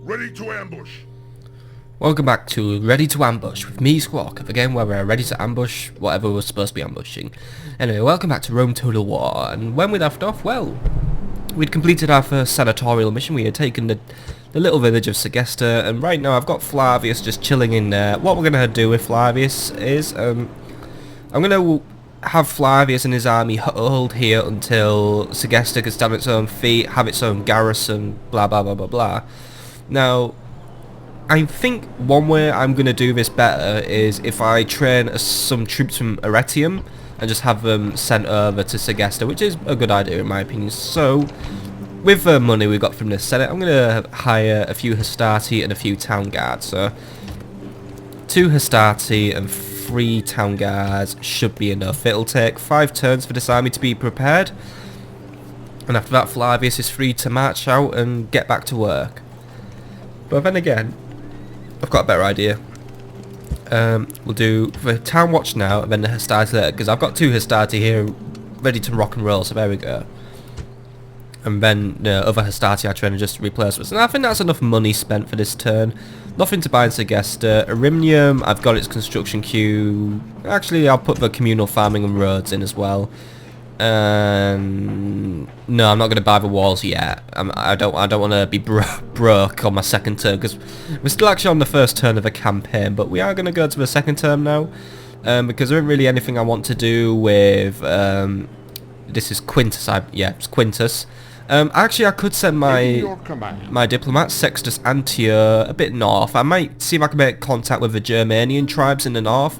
Ready to ambush. Welcome back to Ready to Ambush with me, Squawk, the game where we're ready to ambush whatever we're supposed to be ambushing. Anyway, welcome back to Untitled War, and when we left off, well, we'd completed our first senatorial mission. We had taken the little village of Segesta, and right now I've got Flavius just chilling in there. What we're going to do with Flavius is, I'm going to have Flavius and his army hold here until Segesta can stand on its own feet, have its own garrison, blah blah blah blah blah. Now, I think one way I'm going to do this better is if I train some troops from Arretium and just have them sent over to Segesta, which is a good idea in my opinion. So, with the money we got from the Senate, I'm going to hire a few Hastati and a few town guards. So, 2 Hastati and 3 town guards should be enough. It'll take 5 turns for this army to be prepared. And after that, Flavius is free to march out and get back to work. But then again, I've got a better idea. We'll do the town watch now and then the Hastati later, because I've got 2 Hastati here ready to rock and roll, so there we go. And then the other Hastati I train and just replace with. And I think that's enough money spent for this turn. Nothing to buy in Segesta. Arimnium, I've got its construction queue. Actually, I'll put the communal farming and roads in as well. No, I'm not going to buy the walls yet. I don't want to be broke on my second turn, because we're still actually on the first turn of the campaign, but we are going to go to the second term now, because there isn't really anything I want to do with. This is Quintus. It's Quintus. Actually, I could send my diplomat Sextus Antia a bit north. I might see if I can make contact with the Germanian tribes in the north.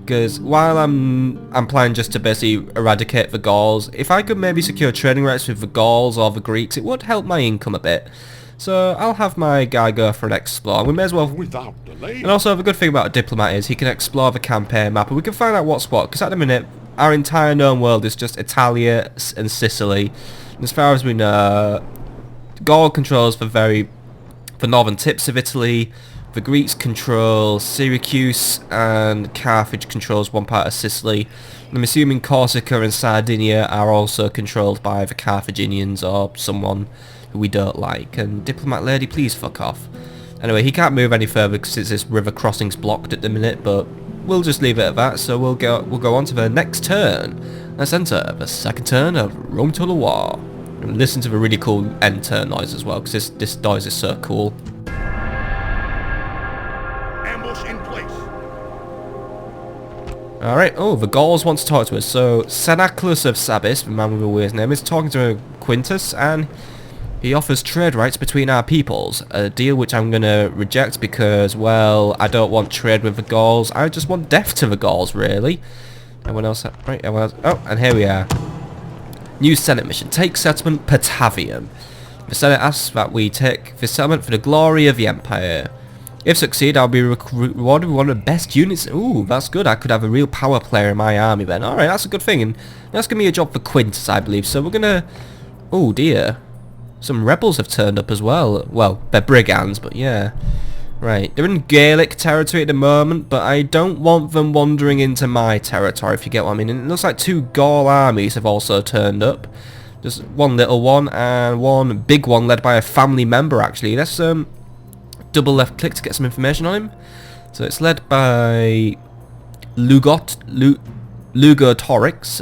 Because while I'm planning just to basically eradicate the Gauls, if I could maybe secure trading rights with the Gauls or the Greeks, it would help my income a bit. So I'll have my guy go for an explore. We may as well. Without delay. And also the good thing about a diplomat is he can explore the campaign map, and we can find out what's what. Because at the minute, our entire known world is just Italia and Sicily. And as far as we know, Gaul controls the northern tips of Italy. The Greeks control Syracuse, and Carthage controls one part of Sicily. I'm assuming Corsica and Sardinia are also controlled by the Carthaginians or someone who we don't like. And Diplomat Lady, please fuck off. Anyway, he can't move any further because this river crossing's blocked at the minute, but we'll just leave it at that. So we'll go on to the next turn. Let's enter the second turn of Untitled War. And listen to the really cool end turn noise as well, because this noise is so cool. In place. Alright, the Gauls want to talk to us. So, Senaclus of Sabis, the man with a weird name, is talking to Quintus, and he offers trade rights between our peoples. A deal which I'm going to reject because, well, I don't want trade with the Gauls. I just want death to the Gauls, really. Everyone else? Right, everyone else? Oh, and here we are. New Senate mission. Take settlement Patavium. The Senate asks that we take the settlement for the glory of the Empire. If succeed, I'll be rewarded with one of the best units. Ooh, that's good. I could have a real power player in my army then. Alright, that's a good thing. And that's going to be a job for Quintus, I believe. So we're going to... Oh, dear. Some rebels have turned up as well. Well, they're brigands, but yeah. Right. They're in Gaelic territory at the moment, but I don't want them wandering into my territory, if you get what I mean. And it looks like 2 Gaul armies have also turned up. Just one little one and one big one led by a family member, actually. Let's, double left click to get some information on him. So it's led by Lugotorix.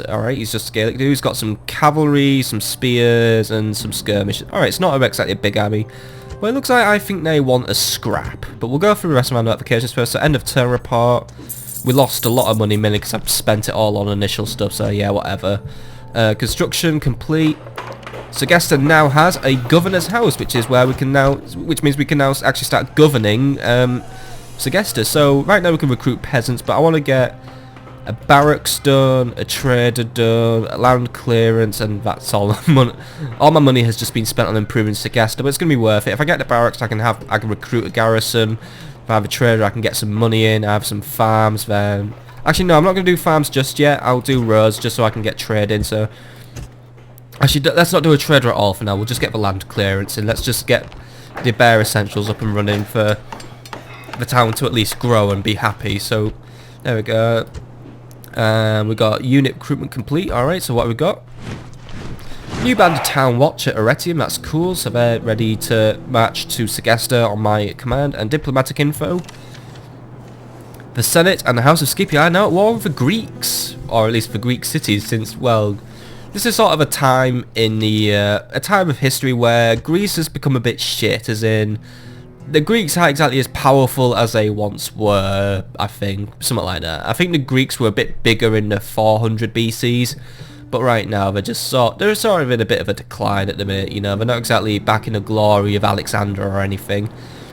Alright, he's just Gaelic dude. He's got some cavalry, some spears, and some skirmish. Alright, it's not exactly a big army. Well, it looks like I think they want a scrap. But we'll go through the rest of our notifications first. So end of turn report. We lost a lot of money mainly because I've spent it all on initial stuff. So yeah, whatever. Construction complete. Segesta now has a governor's house, which means we can now actually start governing Segesta. So right now we can recruit peasants, but I want to get a barracks done, a trader done, a land clearance, and that's all. All my money has just been spent on improving Segesta, but it's going to be worth it. If I get the barracks, I can recruit a garrison. If I have a trader, I can get some money in. I have some farms then. Actually, no, I'm not going to do farms just yet. I'll do roads just so I can get trade in. So. Actually, let's not do a trader at all for now. We'll just get the land clearance and let's just get the bare essentials up and running for the town to at least grow and be happy. So, there we go. We got unit recruitment complete. Alright, so what have we got? New band of town watch at Arretium, that's cool, so they're ready to march to Segesta on my command, and diplomatic info. The Senate and the House of Scipii are now at war with the Greeks, or at least the Greek cities, since, well, this is sort of a time in the, a time of history where Greece has become a bit shit, as in, the Greeks aren't exactly as powerful as they once were, I think, something like that. I think the Greeks were a bit bigger in the 400 BCs, but right now they're sort of in a bit of a decline at the minute, you know, they're not exactly back in the glory of Alexander or anything.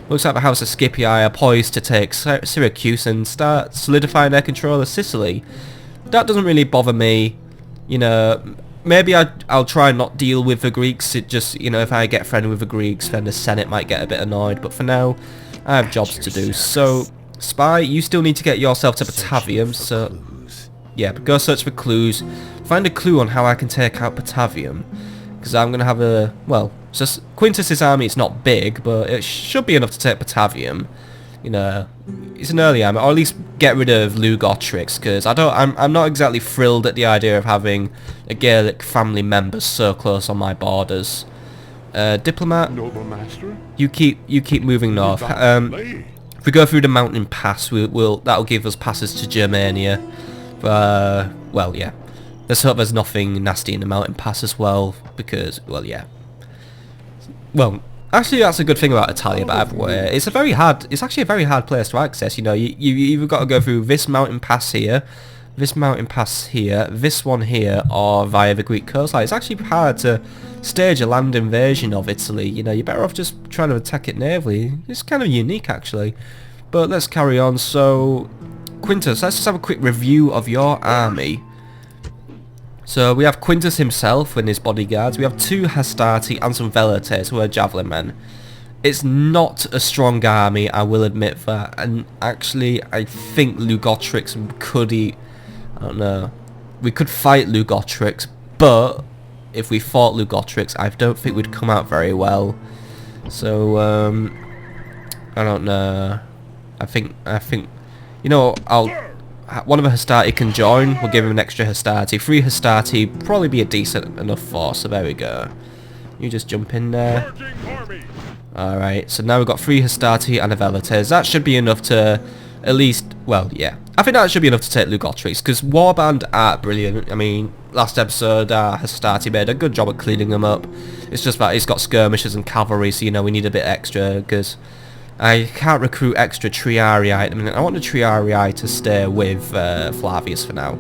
Looks like the House of Scipii are poised to take Syracuse and start solidifying their control of Sicily. That doesn't really bother me, you know. Maybe I'll try and not deal with the Greeks. It just, you know, if I get friendly with the Greeks, then the Senate might get a bit annoyed. But for now, I have jobs to do. So, Spy, you still need to get yourself to Batavium. So, yeah, but go search for clues. Find a clue on how I can take out Batavium. Because I'm going to have a, well, just Quintus's army, it's not big, but it should be enough to take Batavium. You know, it's an early army, or at least get rid of Lugotrix, because I'm not exactly thrilled at the idea of having a Gaelic family member so close on my borders. Diplomat, Noble master. you keep moving north. If we go through the mountain pass, that'll give us passes to Germania. Well, yeah. Let's hope there's nothing nasty in the mountain pass as well, because, well, yeah. Well, actually, that's a good thing about Italia, but everywhere. It's actually a very hard place to access, you know. You either got to go through this mountain pass here, this one here, or via the Greek coastline. It's actually hard to stage a land invasion of Italy, you know. You're better off just trying to attack it navally. It's kind of unique, actually. But let's carry on. So, Quintus, let's just have a quick review of your army. So we have Quintus himself and his bodyguards, we have 2 Hastati and some Velites who are javelin men. It's not a strong army, I will admit that, and actually I think Lugotrix could I don't know, we could fight Lugotrix, but if we fought Lugotrix I don't think we'd come out very well. So, I don't know, I think, you know, one of the Hastati can join, we'll give him an extra Hastati. 3 Hastati, probably be a decent enough force, so there we go. You just jump in there. Alright, so now we've got 3 Hastati and a Velites. That should be enough to, at least, well, yeah. I think that should be enough to take Lugotrix, because Warband are brilliant. I mean, last episode, Hastati made a good job at cleaning them up. It's just that he's got skirmishers and cavalry, so, you know, we need a bit extra, because I can't recruit extra Triarii at the minute. I want the Triarii to stay with Flavius for now.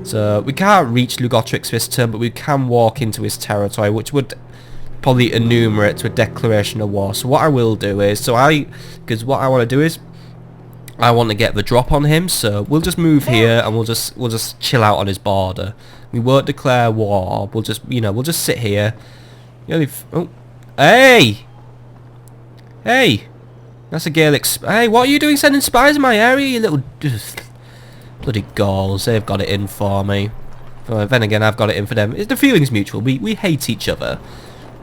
So we can't reach Lugotrix this turn, but we can walk into his territory, which would probably enumerate to a declaration of war. So what I will do is, because what I want to do is, I want to get the drop on him. So we'll just move here and we'll just chill out on his border. We won't declare war. We'll just, you know, we'll just sit here. Oh, hey, hey. That's a Gaelic hey, what are you doing sending spies in my area, you little bloody Gauls? They've got it in for me. Then again, I've got it in for them. The feeling's mutual. We hate each other.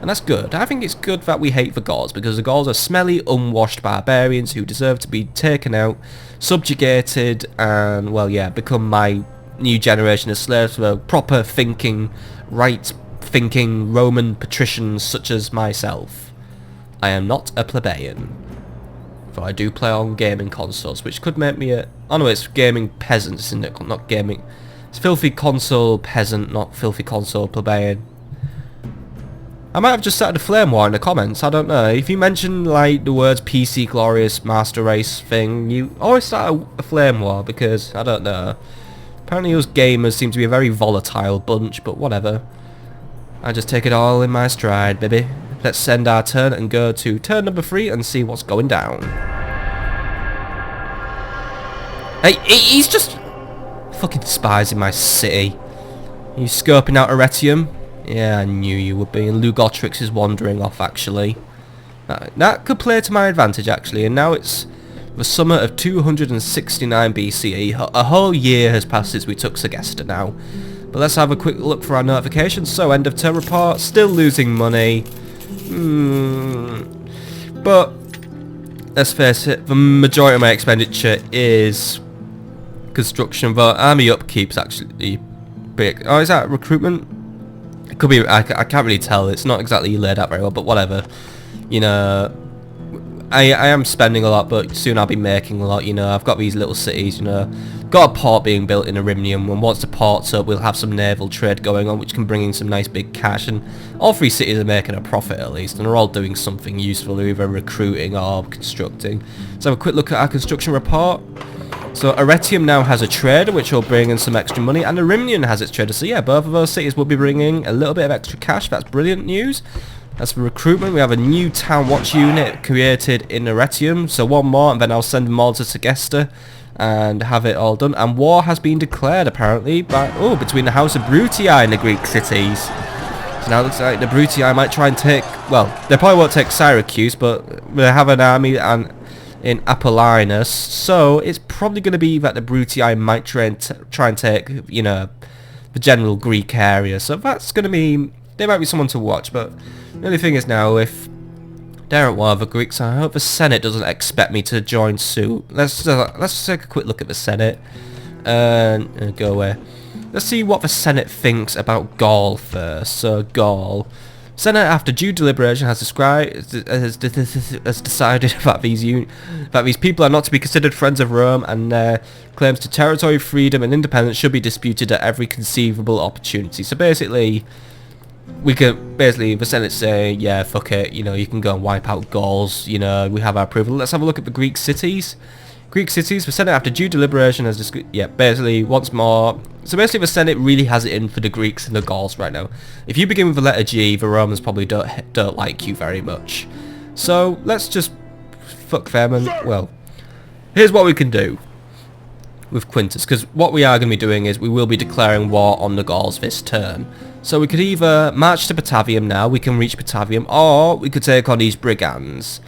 And that's good. I think it's good that we hate the Gauls, because the Gauls are smelly, unwashed barbarians who deserve to be taken out, subjugated, and, well, yeah, become my new generation of slaves for proper thinking, right-thinking Roman patricians such as myself. I am not a plebeian. I do play on gaming consoles, which could make me a... Oh no, it's gaming peasants, isn't it? Not gaming... It's filthy console peasant, not filthy console plebeian. I might have just started a flame war in the comments, I don't know. If you mention, like, the words PC Glorious Master Race thing, you always start a flame war, because, I don't know. Apparently us gamers seem to be a very volatile bunch, but whatever. I just take it all in my stride, baby. Let's end our turn and go to turn number 3 and see what's going down. Hey, he's just fucking spies in my city. You scoping out Arretium? Yeah, I knew you would be. And Lugotrix is wandering off, actually. That could play to my advantage, actually. And now it's the summer of 269 BCE. A whole year has passed since we took Segesta now. But let's have a quick look for our notifications. So, end of turn report. Still losing money. But let's face it, the majority of my expenditure is construction, but army upkeep's actually big. Oh, is that recruitment? Could be, I can't really tell. It's not exactly laid out very well, but whatever. You know, I am spending a lot, but soon I'll be making a lot. You know, I've got these little cities, you know. Got a port being built in Arimnium, and once the port's up, we'll have some naval trade going on, which can bring in some nice big cash, and all 3 cities are making a profit at least, and they're all doing something useful, they're either recruiting or constructing. Let's have a quick look at our construction report. So Arretium now has a trader, which will bring in some extra money, and Arimnium has its trader, so yeah, both of those cities will be bringing a little bit of extra cash. That's brilliant news. As for recruitment, we have a new town watch unit created in Arretium, so 1 more, and then I'll send them all to Segesta and have it all done. And war has been declared apparently by between the House of Brutii and the Greek cities. So now it looks like the Brutii might try and take, well, they probably won't take Syracuse, but they have an army in Apollonius, so it's probably going to be that the Brutii might try and take, you know, the general Greek area. So that's going to be, there might be someone to watch. But the only thing is now, if they're at war with the Greeks, I hope the Senate doesn't expect me to join suit. Let's take a quick look at the Senate and go away. Let's see what the Senate thinks about Gaul first. So Gaul, Senate, after due deliberation, has decided that these people are not to be considered friends of Rome, and claims to territory, freedom, and independence should be disputed at every conceivable opportunity. So basically, the Senate say, yeah, fuck it, you know, you can go and wipe out Gauls, you know, we have our approval. Let's have a look at the Greek cities. The Senate, after due deliberation, has basically, once more. So basically, the Senate really has it in for the Greeks and the Gauls right now. If you begin with the letter G, the Romans probably don't like you very much. So let's just fuck them, and, well, here's what we can do with Quintus, because what we are going to be doing is we will be declaring war on the Gauls this turn. So we could either march to Batavium now, we can reach Batavium, or we could take on these brigands.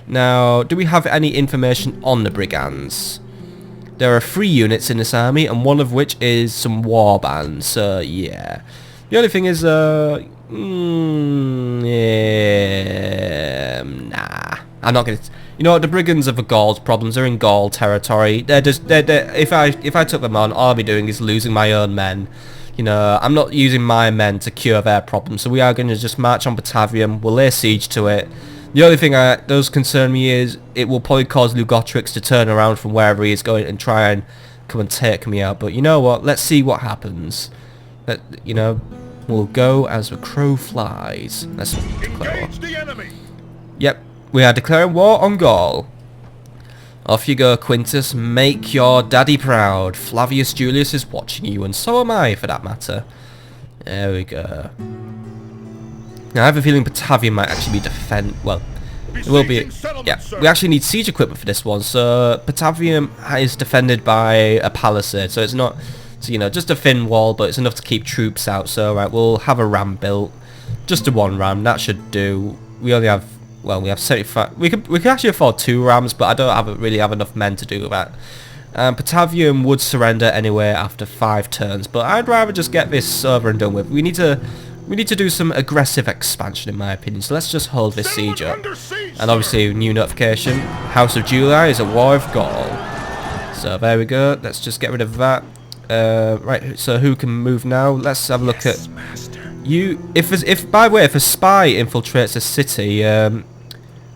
Now, do we have any information on the brigands? There are 3 units in this army, and one of which is some war bands, so yeah. The only thing is, nah. I'm not gonna... You know what, the brigands of the Gauls' problems are in Gaul territory. If I took them on, all I'll be doing is losing my own men. You know, I'm not using my men to cure their problems, so we are going to just march on Batavium, we'll lay siege to it. The only thing that does concern me is it will probably cause Lugotrix to turn around from wherever he is going and try and come and take me out. But you know what, let's see what happens. You know, we'll go as the crow flies. Let's declare war. The enemy. Yep, we are declaring war on Gaul. Off you go, Quintus. Make your daddy proud. Flavius Julius is watching you, and so am I, for that matter. There we go. Now, I have a feeling Batavium might actually be well, it will be, yeah, we actually need siege equipment for this one, so Batavium is defended by a palisade, so it's not, so, you know, just a thin wall, but it's enough to keep troops out. So, right, we'll have a ram built, just a 1 ram, that should do. We only have, well, we have 75, we could actually afford 2 rams, but I don't really have enough men to do that. Batavium would surrender anyway after 5 turns, but I'd rather just get this over and done with. We need to do some aggressive expansion, in my opinion, so let's just hold this siege up. And obviously, new notification, House of Julii is at war with Gaul. So there we go, let's just get rid of that. Right, so who can move now? Let's have a look at you. By the way, if a spy infiltrates a city,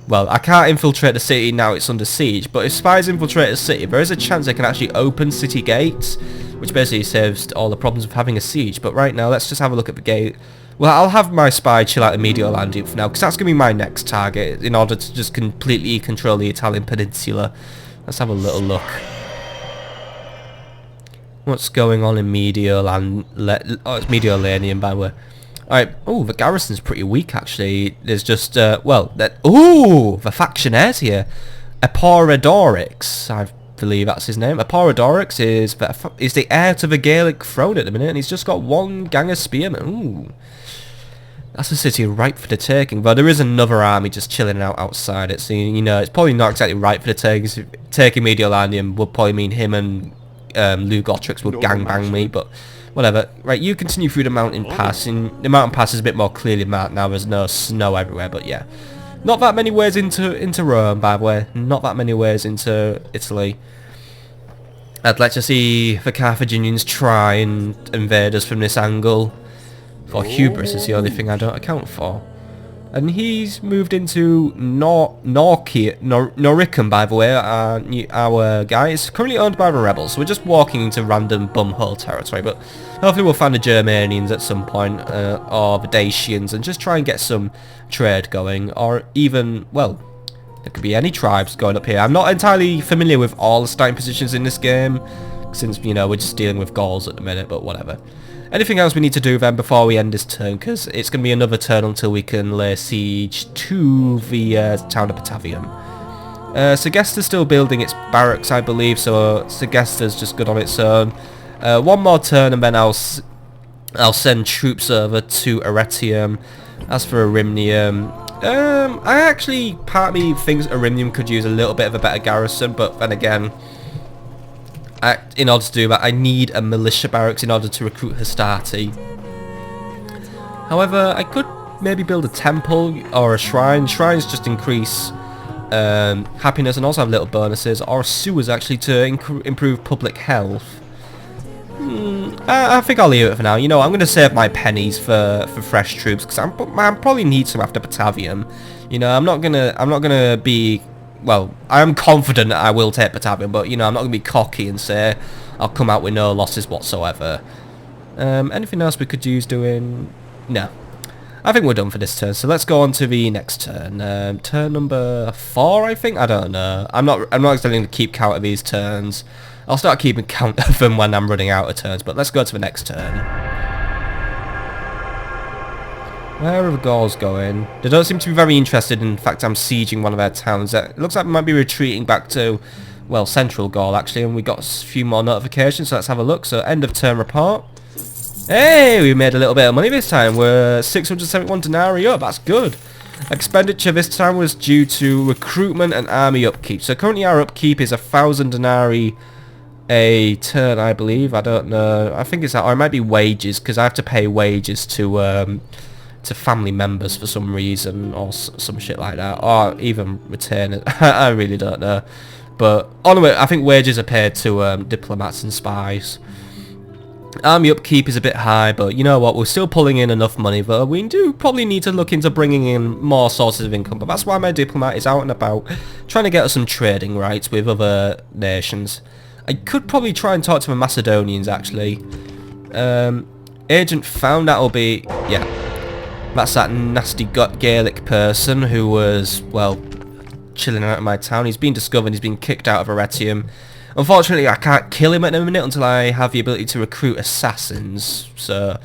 well, I can't infiltrate the city now, it's under siege, but if spies infiltrate a city, there is a chance they can actually open city gates, which basically saves all the problems of having a siege. But right now, let's just have a look at the gate. Well, I'll have my spy chill out in Mediolandium for now, because that's going to be my next target, in order to just completely control the Italian peninsula. Let's have a little look. What's going on in oh, it's Mediolanium, by the way. Alright, oh, the garrison's pretty weak, actually. There's just, the factionaires here. Eporidorix, I believe that's his name. Eporidorix is the heir to the Gaelic throne at the minute, and he's just got 1 gang of spearmen. Ooh. That's a city ripe for the taking, but there is another army just chilling out outside it, so, you know, it's probably not exactly ripe for the taking. Taking Mediolandium would probably mean him and Lugotrix would gangbang me, but whatever. Right, you continue through the mountain pass, and the mountain pass is a bit more clearly marked now. There's no snow everywhere, but yeah. Not that many ways into Rome, by the way. Not that many ways into Italy. I'd like to see the Carthaginians try and invade us from this angle. For hubris is the only thing I don't account for. And he's moved into Noricum, by the way. Our guy is currently owned by the rebels, so we're just walking into random bumhole territory, but hopefully we'll find the Germanians at some point, or the Dacians, and just try and get some trade going, or even, well, there could be any tribes going up here. I'm not entirely familiar with all the starting positions in this game, since, you know, we're just dealing with Gauls at the minute, but whatever. Anything else we need to do then before we end this turn, because it's going to be another turn until we can lay siege to the town of Patavium. Segesta's still building its barracks, I believe, so Segesta's just good on its own. One more turn and then I'll send troops over to Arretium. As for Arimnium, part of me thinks Arimnium could use a little bit of a better garrison, but then again, in order to do that, I need a militia barracks in order to recruit Hastati. However, I could maybe build a temple or a shrine. Shrines just increase happiness and also have little bonuses, or sewers actually to improve public health. I think I'll leave it for now. You know, I'm going to save my pennies for fresh troops, because I probably need some after Patavium. You know, I'm not gonna be. Well, I am confident I will take Patavium, but, you know, I'm not going to be cocky and say I'll come out with no losses whatsoever. Anything else we could use doing? No. I think we're done for this turn, so let's go on to the next turn. Turn number 4, I think? I don't know. I'm not expecting to keep count of these turns. I'll start keeping count of them when I'm running out of turns, but let's go to the next turn. Where are the Gauls going? They don't seem to be very interested. In fact, I'm sieging one of their towns. It looks like we might be retreating back to, well, central Gaul, actually, and we got a few more notifications, so let's have a look. So, end of turn report. Hey, we made a little bit of money this time. We're 671 denarii up. That's good. Expenditure this time was due to recruitment and army upkeep. So, currently our upkeep is 1,000 denarii a turn, I believe. I don't know. I think it's that, or it might be wages, because I have to pay wages to family members for some reason, or some shit like that, or even return it. I really don't know. But anyway, I think wages are paid to diplomats and spies. Army upkeep is a bit high, but you know what, we're still pulling in enough money, but we do probably need to look into bringing in more sources of income. But that's why my diplomat is out and about, trying to get us some trading rights with other nations. I could probably try and talk to the Macedonians, actually. Agent found, that'll be, yeah. That's that nasty Gaelic person who was, well, chilling out of my town. He's been discovered, he's been kicked out of Arretium. Unfortunately, I can't kill him at the minute until I have the ability to recruit assassins. So,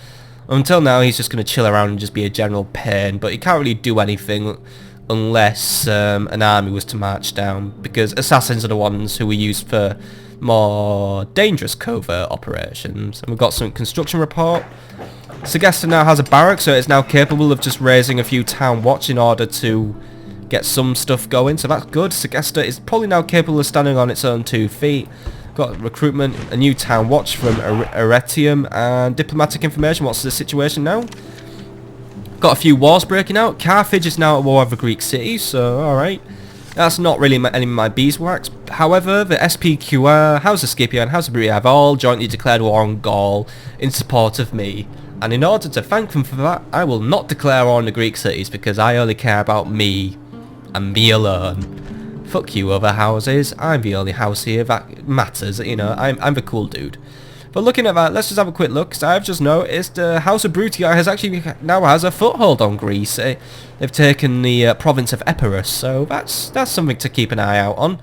until now, he's just going to chill around and just be a general pain. But he can't really do anything unless an army was to march down, because assassins are the ones who we use for more dangerous covert operations. And we've got some construction report. Segesta now has a barrack, so it's now capable of just raising a few town watch in order to get some stuff going, so that's good. Segesta is probably now capable of standing on its own 2 feet. Got recruitment, a new town watch from Arretium, and diplomatic information. What's the situation now? Got a few wars breaking out. Carthage is now at war with the Greek cities, so alright. That's not really any of my beeswax. However, the SPQR, House of Scipio and House of Berea have all jointly declared war on Gaul in support of me. And in order to thank them for that, I will not declare war on the Greek cities, because I only care about me, and me alone. Fuck you other houses, I'm the only house here that matters, you know, I'm the cool dude. But looking at that, let's just have a quick look, because I've just noticed House of Brutii has actually now has a foothold on Greece. They've taken the province of Epirus, so that's something to keep an eye out on.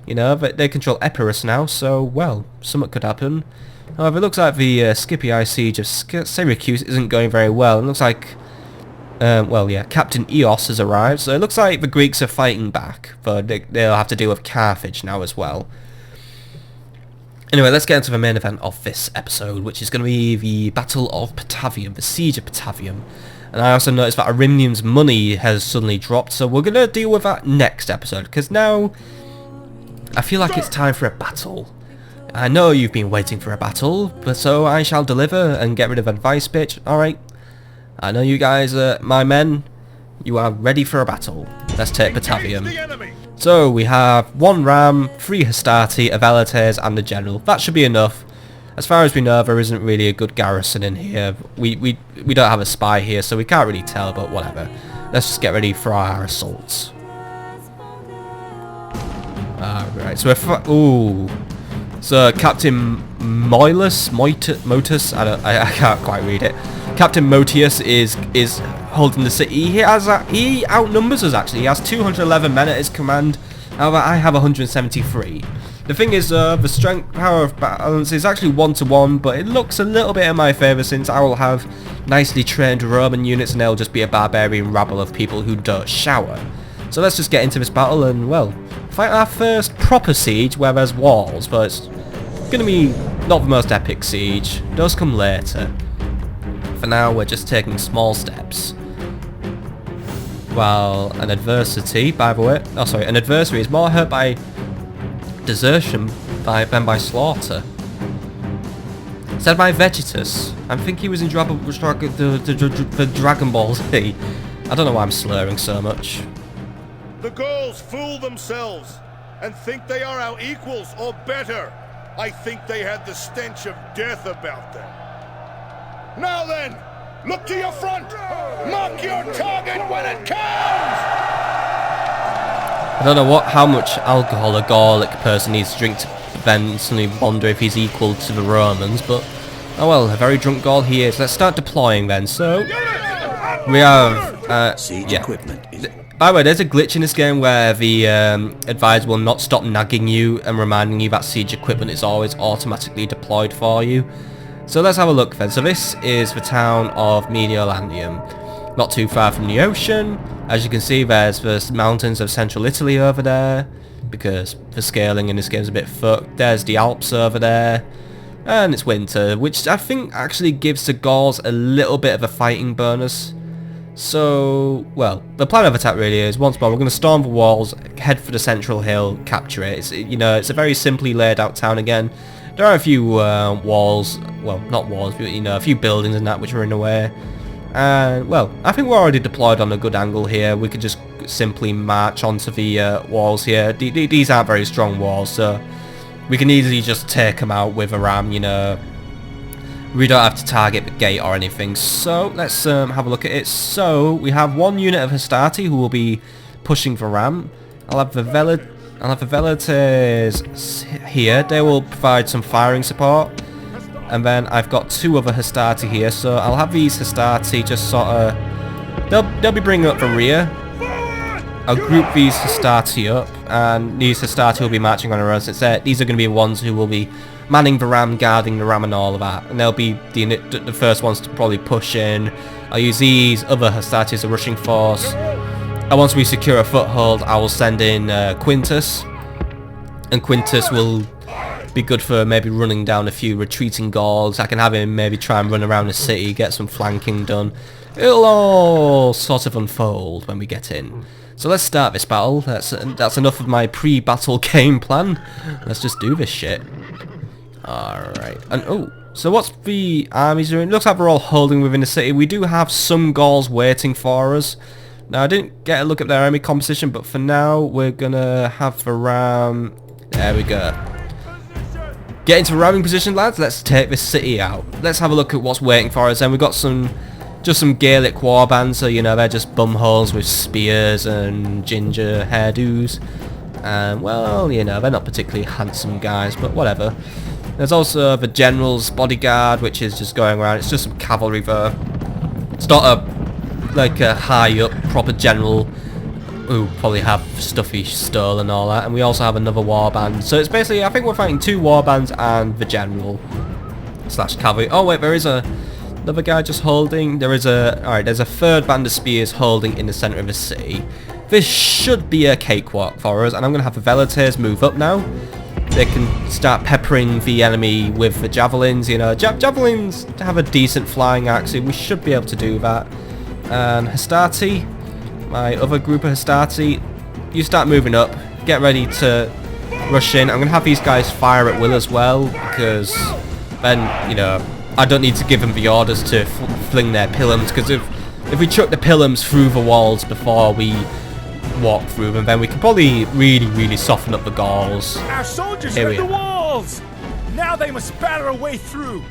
You know, but they control Epirus now, so, well, something could happen. However, it looks like the Scipii siege of Syracuse isn't going very well. It looks like, well, yeah, Captain Eos has arrived, so it looks like the Greeks are fighting back, but they'll have to deal with Carthage now as well. Anyway, let's get into the main event of this episode, which is going to be the Battle of Patavium, the Siege of Patavium. And I also noticed that Arimnium's money has suddenly dropped, so we're going to deal with that next episode, because now I feel like it's time for a battle. I know you've been waiting for a battle, but so I shall deliver and get rid of advice bitch. Alright, I know you guys, my men, you are ready for a battle. Let's take Patavium. So we have 1 ram, 3 Hastati, a Velites and a general. That should be enough. as far as we know, there isn't really a good garrison in here. We don't have a spy here, so we can't really tell, but whatever. Let's just get ready for our assaults. Alright, so so Captain Motus, I can't quite read it. Captain Motius is holding the city. He outnumbers us actually. He has 211 men at his command. However, I have 173. The thing is, the strength power of balance is actually 1-to-1, but it looks a little bit in my favour since I will have nicely trained Roman units and they'll just be a barbarian rabble of people who don't shower. So let's just get into this battle and, well, fight our first proper siege where there's walls, but it's going to be not the most epic siege. Those come later. For now, we're just taking small steps. While an adversity, by the way, an adversary is more hurt by desertion than by slaughter. Said by Vegetus. I think he was in the Dragon Ball Z. I don't know why I'm slurring so much. The Gauls fool themselves and think they are our equals or better. I think they had the stench of death about them. Now then, look to your front. Mark your target when it counts. I don't know how much alcohol a Gallic person needs to drink to eventually wonder if he's equal to the Romans, but oh well, a very drunk Gaul he is. Let's start deploying then. So we have siege equipment. By the way, there's a glitch in this game where the advisor will not stop nagging you and reminding you that siege equipment is always automatically deployed for you. So let's have a look then. So this is the town of Mediolanum, not too far from the ocean. As you can see, there's the mountains of central Italy over there, because the scaling in this game is a bit fucked. There's the Alps over there, and it's winter, which I think actually gives the Gauls a little bit of a fighting bonus. So, well, the plan of attack really is, once more, we're going to storm the walls, head for the central hill, capture it. It's, you know, it's a very simply laid out town again. There are a few walls, well, not walls, but, you know, a few buildings and that which are in the way. And, well, I think we're already deployed on a good angle here. We could just simply march onto the walls here. These aren't very strong walls, so we can easily just take them out with a ram, you know. We don't have to target the gate or anything. So, let's have a look at it. So, we have one unit of Hastati who will be pushing the ram. I'll have the Velites here. They will provide some firing support. And then I've got two other Hastati here, so I'll have these Hastati just sort of... They'll be bringing up the rear. I'll group these Hastati up, and these Hastati will be marching on their own. Since these are going to be the ones who will be manning the ram, guarding the ram and all of that. And they'll be the first ones to probably push in. I'll use these other Hastati as a rushing force. And once we secure a foothold, I will send in Quintus. And Quintus will be good for maybe running down a few retreating Gauls. I can have him maybe try and run around the city, get some flanking done. It'll all sort of unfold when we get in. So let's start this battle. That's enough of my pre-battle game plan. Let's just do this shit. Alright. And oh, so what's the armies doing? Looks like we're all holding within the city. We do have some Gauls waiting for us. Now I didn't get a look at their army composition, but for now we're gonna have the ram. There we go. Get into ramming position, lads. Let's take this city out. Let's have a look at what's waiting for us. And we've got just some Gaelic warbands, so you know they're just bumholes with spears and ginger hairdos. And well, you know, they're not particularly handsome guys, but whatever. There's also the general's bodyguard, which is just going around. It's just some cavalry though. It's not a high up proper general who probably have stuff he stole and all that. And we also have another warband. So it's basically, I think we're fighting two warbands and the general slash cavalry. Oh wait, there is another guy just holding. There's a third band of spears holding in the centre of the city. This should be a cakewalk for us, and I'm going to have the Velites move up now. They can start peppering the enemy with the javelins, you know. Javelins have a decent flying accuracy. We should be able to do that. And Hastati, my other group of Hastati, you start moving up. Get ready to rush in. I'm going to have these guys fire at will as well, because then, you know, I don't need to give them the orders to fling their pilums, because if we chuck the pilums through the walls before we walk through them, then we can probably really soften up the Gauls. Our soldiers hit the walls! Now they must batter a way through.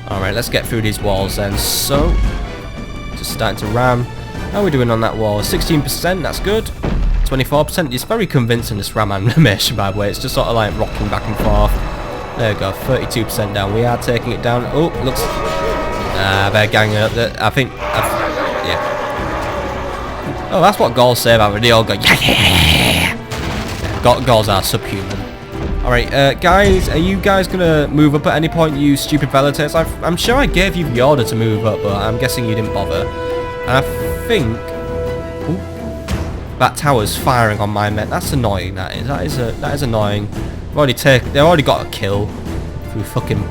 Alright, let's get through these walls then. So, just starting to ram. How are we doing on that wall? 16%, that's good. 24%, it's very convincing, this ram animation, by the way. It's just sort of like rocking back and forth. There we go, 32% down. We are taking it down. Oh, looks... they're ganging up. I think... yeah. Oh, that's what Gauls say about it. They all go, yeah. Gauls are subhuman. Alright, guys, are you guys going to move up at any point, you stupid velites? I'm sure I gave you the order to move up, but I'm guessing you didn't bother. And I think... Ooh, that tower's firing on my men. That's annoying, that is. That is annoying. They already got a kill through fucking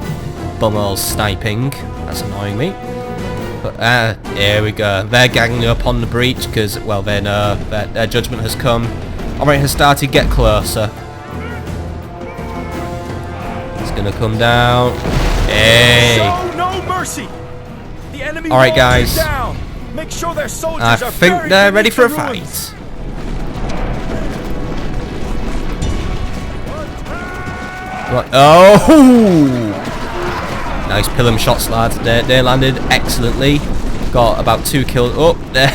bumholes sniping. That's annoying me. But, here we go. They're ganging up on the breach because, well, they know their judgment has come. Alright, Hastati, get closer. It's gonna come down. Hey! Show no mercy! The enemy alright, guys. down. Make sure their soldiers I are think they're ready for a ruins. fight. Right. Oh! Nice pillar shots, lads. They landed excellently. Got about 2 kills. Oh, there.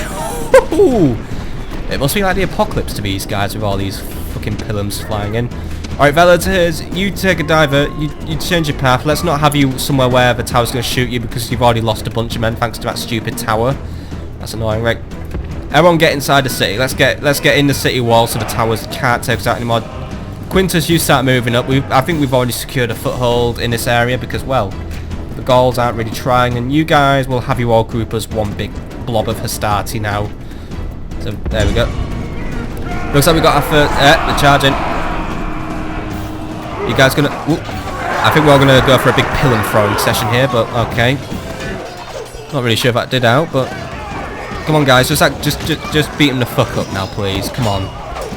It must be like the apocalypse to these guys with all these fucking pillars flying in. Alright, Velites, you take a diver. You change your path. Let's not have you somewhere where the tower's going to shoot you because you've already lost a bunch of men thanks to that stupid tower. That's annoying, right? Everyone get inside the city. Let's get in the city wall so the towers can't take us out anymore. Quintus, you start moving up. I think we've already secured a foothold in this area because, well, the Gauls aren't really trying, and you guys will have you all group as one big blob of Hastati now. So there we go. Looks like we got our first. They're charging. You guys gonna? Whoop. I think we're all gonna go for a big pillar throwing session here, but okay. Not really sure if that did out, but come on, guys, just beat them the fuck up now, please. Come on.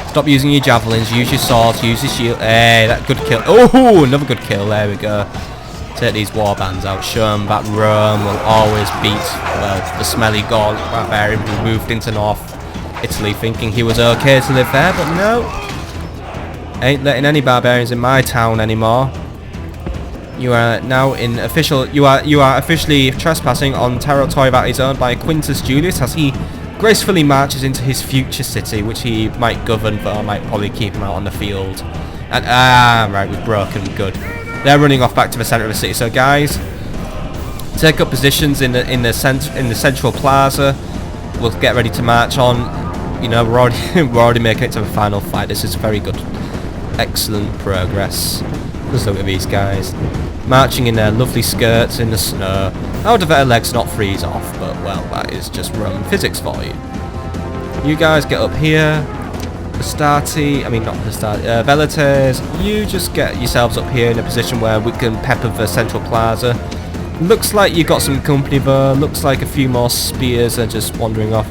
Stop using your javelins, use your swords, use your shield. Hey, that good kill. Oh, another good kill. There we go. Take these warbands out. Show them that Rome will always beat, well, the smelly Gaulish barbarian who moved into North Italy thinking he was okay to live there, but no. Ain't letting any barbarians in my town anymore. You are now in official. You are officially trespassing on territory that is owned by Quintus Julius as he gracefully marches into his future city, which he might govern, but I might probably keep him out on the field. And right, we've broken. Good. They're running off back to the centre of the city. So, guys, take up positions in the central plaza. We'll get ready to march on. You know, we're already making it to the final fight. This is very good. Excellent progress. Just look at these guys marching in their lovely skirts in the snow. How do their legs not freeze off? But, well, that is just Roman physics for you. You guys get up here. Hastati, I mean not Hastati, Velites, you just get yourselves up here in a position where we can pepper the central plaza. Looks like you got some company there. Looks like a few more spears are just wandering off.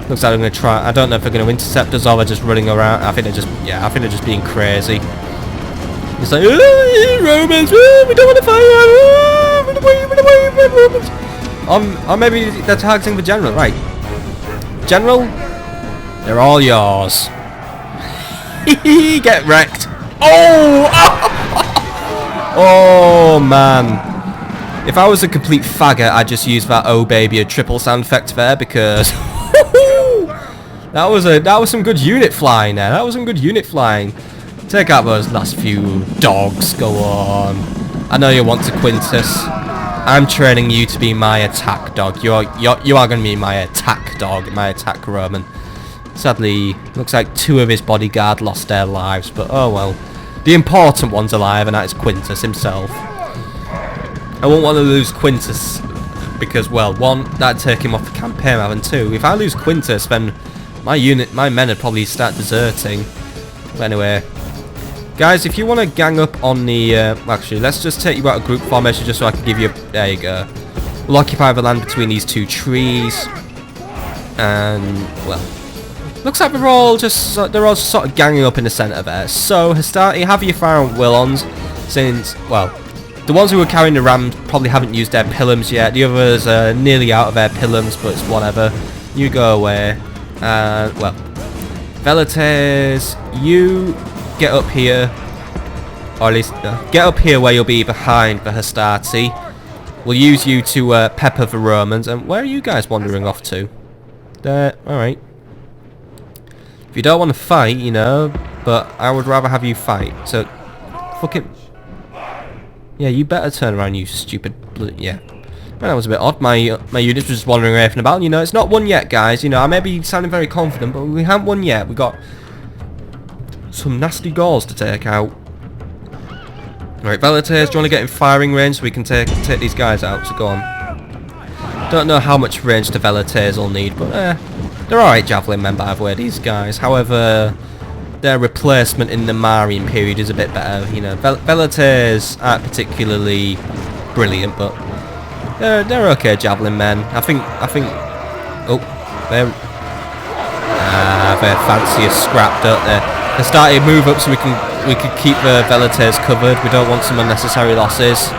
Looks like I'm going to try. I don't know if they're going to intercept us or they're just running around. I think they're just, I think they're just being crazy. It's like, Romans, we don't want to fight. Run away, Romans. Or maybe they're targeting the general, right? General, they're all yours. Get wrecked. Oh! Oh man. If I was a complete faggot, I'd just use that "oh baby" a triple sound effect there because that was some good unit flying there. That was some good unit flying. Take out those last few dogs. Go on. I know you want to Quintus. I'm training you to be my attack dog. You are going to be my attack dog, my attack Roman. Sadly, looks like 2 of his bodyguard lost their lives, but oh well. The important one's alive, and that is Quintus himself. I won't want to lose Quintus because, well, 1, that'd take him off the campaign, and 2, if I lose Quintus, then my men would probably start deserting. But anyway, guys, if you want to gang up on the, actually, let's just take you out of group formation just so I can give you a, there you go. We'll occupy the land between these 2 trees, and, well, looks like they're all sort of ganging up in the centre there. So, Hastati, have your fire on Willons, since, well, the ones who were carrying the rams probably haven't used their pillums yet. The others are nearly out of their pillums, but it's whatever. You go away. Well, Velites, you get up here. Or at least, get up here where you'll be behind the Hastati. We'll use you to pepper the Romans. And where are you guys wandering off to? There, alright. If you don't want to fight, you know, but I would rather have you fight. So, fucking... Yeah, you better turn around, you stupid... Yeah. Well, that was a bit odd. My units were just wandering away from the battle. You know, it's not won yet, guys. You know, I may be sounding very confident, but we haven't won yet. We've got some nasty Gauls to take out. Right, Velites, do you want to get in firing range so we can take these guys out? So go on. Don't know how much range the Velites will need, but they're alright javelin men, by the way, these guys. However, their replacement in the Marian period is a bit better. You know, Velites aren't particularly brilliant, but they're okay javelin men. I think. Oh, they're fancy as scrap, don't they? They started to move up so we could keep the Velites covered. We don't want some unnecessary losses.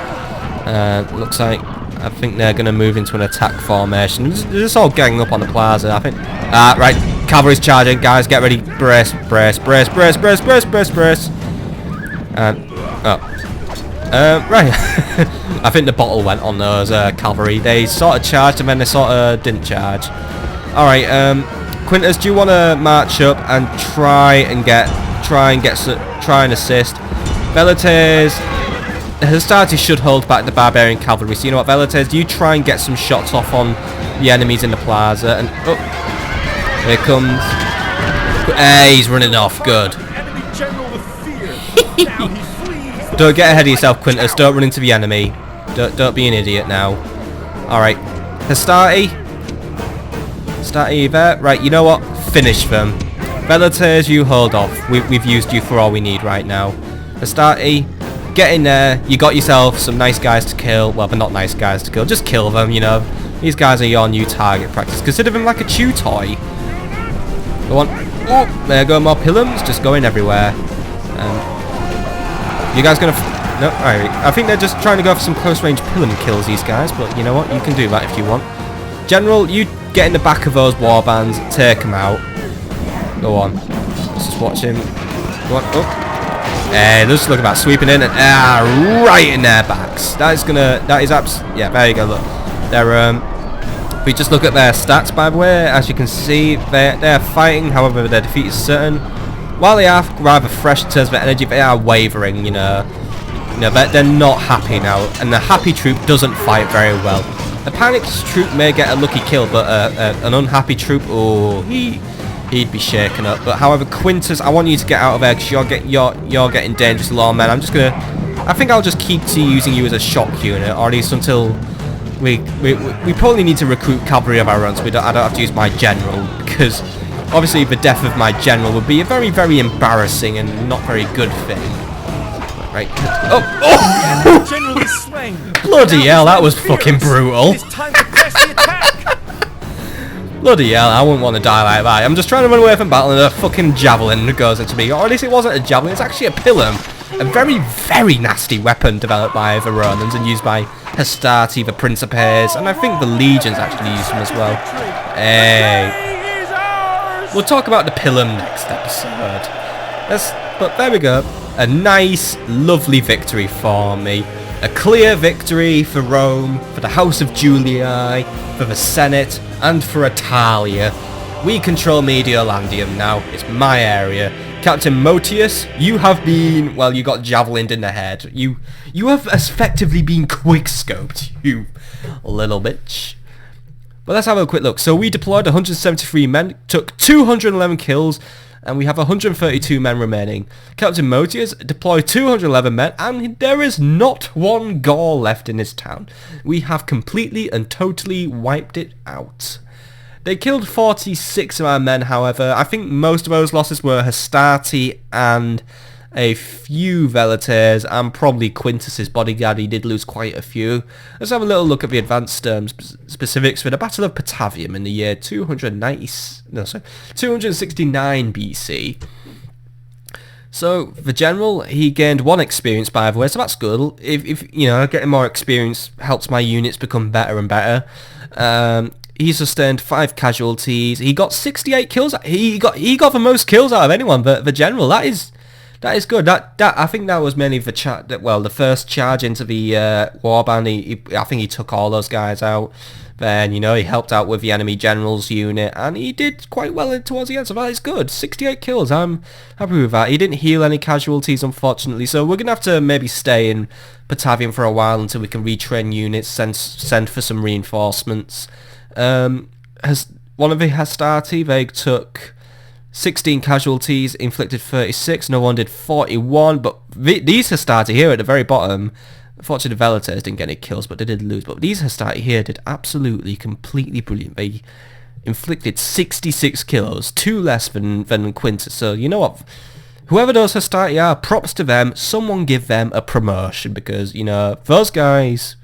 Looks like I think they're going to move into an attack formation. They're just all ganging up on the plaza, I think. Right, cavalry's charging, guys. Get ready. Brace, brace, brace, brace, brace, brace, brace, brace. Right. I think the bottle went on those cavalry. They sort of charged and then they sort of didn't charge. Alright, Quintus, do you want to march up and try and assist? Velites, Hastati should hold back the barbarian cavalry. So you know what, Velites, do you try and get some shots off on the enemies in the plaza? And here comes. Hey, he's running off. Good. Don't get ahead of yourself, Quintus. Don't run into the enemy. Don't be an idiot now. All right, Hastati there. Right, you know what? Finish them. Velites, you hold off. We've used you for all we need right now. Hastati, get in there. You got yourself some nice guys to kill. Well, they're not nice guys to kill. Just kill them, you know. These guys are your new target practice. Consider them like a chew toy. Go on. Oh, there go more pilums. Just going everywhere. You guys gonna... No, alright. I think they're just trying to go for some close range pilum kills, these guys. But you know what? You can do that if you want. General, you get in the back of those warbands. Take them out. Go on. Let's just watch him. Go on. Oh. They're just looking about sweeping in and right in their backs. That is yeah, there you go, look. They're if we just look at their stats, by the way, as you can see, they're fighting, however their defeat is certain. While they are rather fresh in terms of energy, they are wavering, you know. They're not happy now, and the happy troop doesn't fight very well. A panicked troop may get a lucky kill, but an unhappy troop, oh, he'd be shaken up. But however, Quintus, I want you to get out of there because you're getting dangerous along, man. I think I'll just keep using you as a shock unit, or at least until we probably need to recruit cavalry of our own, so I don't have to use my general, because obviously the death of my general would be a very, very embarrassing and not very good thing. Right. Oh! General is slain. Bloody hell, that was fucking brutal. It's time to press the attack. Bloody hell, I wouldn't want to die like that. I'm just trying to run away from battle and a fucking javelin goes into me. Or at least it wasn't a javelin, it's actually a pilum. A very, very nasty weapon developed by the Romans and used by Hastati, the Principes, and I think the legions actually used them as well. Hey. We'll talk about the pilum next episode. But there we go. A nice, lovely victory for me. A clear victory for Rome, for the House of Julii, for the Senate, and for Italia. We control Mediolandium now. It's my area. Captain Motius, you have been... Well, you got javelined in the head. You have effectively been quickscoped, you little bitch. But let's have a quick look. So we deployed 173 men, took 211 kills, and we have 132 men remaining. Captain Motius deployed 211 men, and there is not one Gaul left in this town. We have completely and totally wiped it out. They killed 46 of our men, however. I think most of those losses were Hastati and a few Velites, and probably Quintus's bodyguard. He did lose quite a few. Let's have a little look at the advanced specifics for the Battle of Patavium in the year 269 BC. So the general, he gained 1 experience, by the way, so that's good. If you know, getting more experience helps my units become better and better. He sustained 5 casualties. He got 68 kills. He got the most kills out of anyone. But the general, that is That is good. That I think that was mainly the first charge into the warband. I think he took all those guys out. Then, you know, he helped out with the enemy general's unit, and he did quite well towards the end, so that is good. 68 kills, I'm happy with that. He didn't heal any casualties, unfortunately, so we're going to have to maybe stay in Batavium for a while until we can retrain units, send for some reinforcements. One of the Hastati, they took 16 casualties, inflicted 36, no one did 41, but these Hastati here at the very bottom, unfortunately the Velites didn't get any kills, but they did lose. But these Hastati here did absolutely, completely brilliant. They inflicted 66 kills, 2 less than Quintus. So you know what? Whoever those Hastati are, props to them. Someone give them a promotion, because, you know, those guys,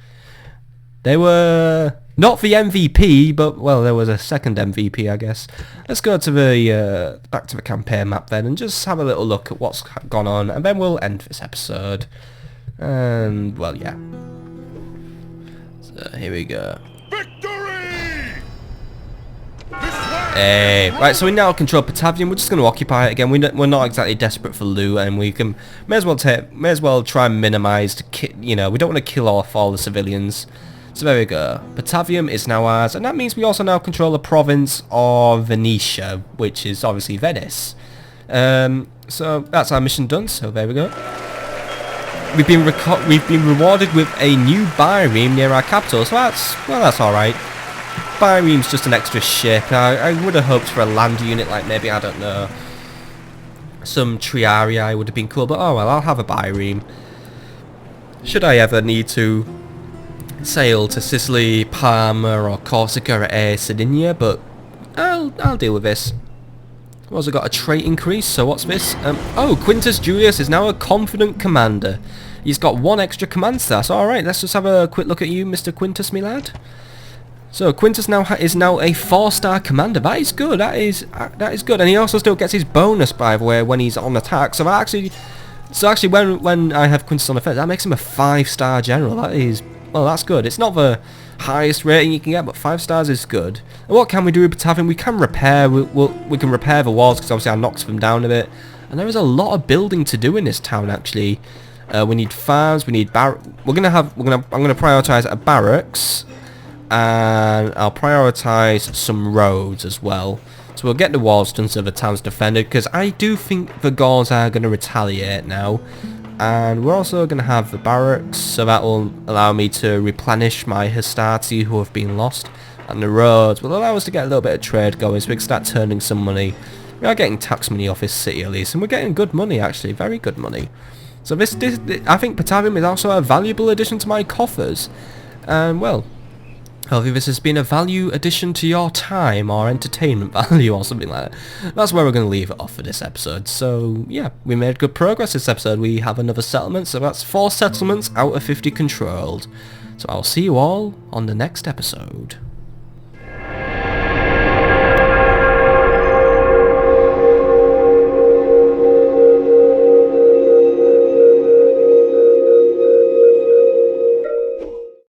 they were not the MVP, but, well, there was a second MVP, I guess. Let's go to the back to the campaign map then, and just have a little look at what's gone on, and then we'll end this episode. And, well, yeah. So, here we go. Victory! Hey, right, so we now control Batavium. We're just going to occupy it again. We're not exactly desperate for loot, and we can may as well try and minimise. You know, we don't want to kill off all the civilians. So there we go. Batavium is now ours, and that means we also now control the province of Venetia, which is obviously Venice. So that's our mission done. So there we go. We've been rewarded with a new bireme near our capital, so that's all right. Bireme's just an extra ship. I would have hoped for a land unit, like maybe, I don't know, some Triarii would have been cool, but oh well, I'll have a bireme. Should I ever need to sail to Sicily, Parma, or Corsica, or Sardinia, but I'll deal with this. I've also got a trait increase, so what's this? Oh, Quintus Julius is now a confident commander. He's got 1 extra command star, so alright, let's just have a quick look at you, Mr. Quintus, me lad. So Quintus is now a 4-star commander. That is good, that is good. And he also still gets his bonus, by the way, when he's on attack. So actually when I have Quintus on offense, that makes him a 5-star general. That is, well, that's good. It's not the highest rating you can get, but 5 stars is good. And what can we do with Batavium? We can repair. We can repair the walls, because obviously I knocked them down a bit. And there is a lot of building to do in this town, actually. We need farms. We need I'm gonna prioritize a barracks, and I'll prioritize some roads as well. So we'll get the walls done so the town's defended, because I do think the Gauls are going to retaliate now. And we're also going to have the barracks, so that will allow me to replenish my Hastati who have been lost. And the roads will allow us to get a little bit of trade going, so we can start turning some money. We are getting tax money off this city at least, and we're getting good money actually, very good money. So this I think Batavium is also a valuable addition to my coffers. And well, hopefully this has been a value addition to your time, or entertainment value, or something like that. That's where we're going to leave it off for this episode. So yeah, we made good progress this episode. We have another settlement, so that's 4 settlements out of 50 controlled. So I'll see you all on the next episode.